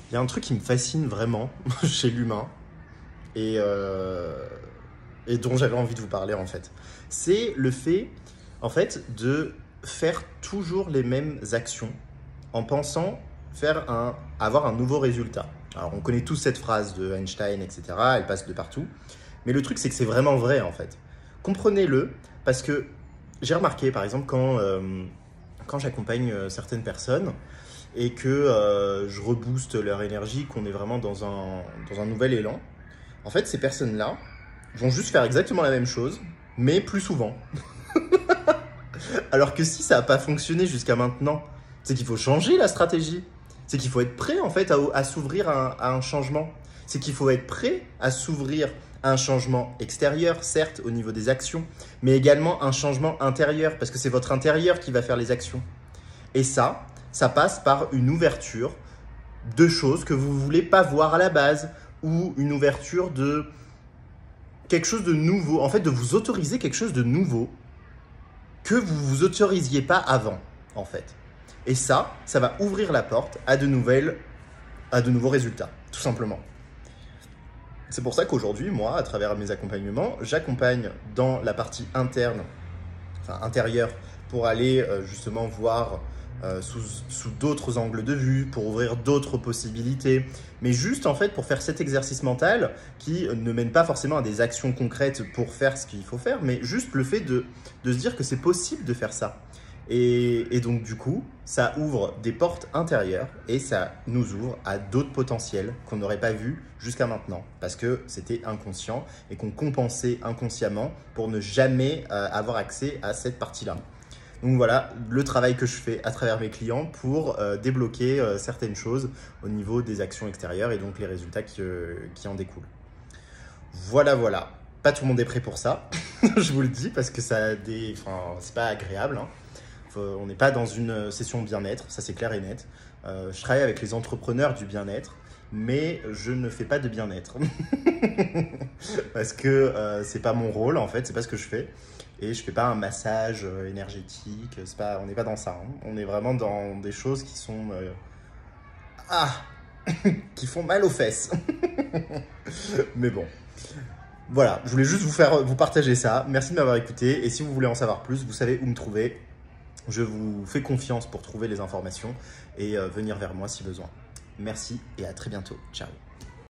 Il y a un truc qui me fascine vraiment chez l'humain et, euh, et dont j'avais envie de vous parler en fait. C'est le fait en fait de faire toujours les mêmes actions en pensant avoir un nouveau résultat. Alors on connaît tous cette phrase de Einstein, etc. Elle passe de partout. Mais le truc c'est que c'est vraiment vrai en fait. Comprenez-le parce que j'ai remarqué par exemple quand j'accompagne certaines personnes et que je rebooste leur énergie, qu'on est vraiment dans un nouvel élan, en fait, ces personnes-là vont juste faire exactement la même chose, mais plus souvent. Alors que si ça n'a pas fonctionné jusqu'à maintenant, c'est qu'il faut changer la stratégie. C'est qu'il faut être prêt en fait à s'ouvrir à un changement. C'est qu'il faut être prêt à s'ouvrir à un changement extérieur, certes, au niveau des actions, mais également un changement intérieur, parce que c'est votre intérieur qui va faire les actions. Et ça passe par une ouverture de choses que vous ne voulez pas voir à la base, ou une ouverture de quelque chose de nouveau, en fait de vous autoriser quelque chose de nouveau que vous ne vous autorisiez pas avant, en fait. Et ça va ouvrir la porte à de nouveaux résultats, tout simplement. C'est pour ça qu'aujourd'hui, moi, à travers mes accompagnements, j'accompagne dans la partie interne, enfin intérieure, pour aller justement voir sous d'autres angles de vue, pour ouvrir d'autres possibilités, mais juste en fait pour faire cet exercice mental qui ne mène pas forcément à des actions concrètes pour faire ce qu'il faut faire, mais juste le fait de se dire que c'est possible de faire ça. Et donc du coup, ça ouvre des portes intérieures et ça nous ouvre à d'autres potentiels qu'on n'aurait pas vus jusqu'à maintenant parce que c'était inconscient et qu'on compensait inconsciemment pour ne jamais avoir accès à cette partie-là. Donc voilà le travail que je fais à travers mes clients pour débloquer certaines choses au niveau des actions extérieures et donc les résultats qui en découlent. Voilà, voilà. Pas tout le monde est prêt pour ça, je vous le dis, parce que c'est pas agréable. Hein. On n'est pas dans une session bien-être, ça c'est clair et net. Je travaille avec les entrepreneurs du bien-être, mais je ne fais pas de bien-être. Parce que c'est pas mon rôle en fait, c'est pas ce que je fais. Et je fais pas un massage énergétique, on n'est pas dans ça. Hein. On est vraiment dans des choses qui sont... qui font mal aux fesses. Mais bon. Voilà, je voulais juste vous partager ça. Merci de m'avoir écouté. Et si vous voulez en savoir plus, vous savez où me trouver. Je vous fais confiance pour trouver les informations et venir vers moi si besoin. Merci et à très bientôt. Ciao.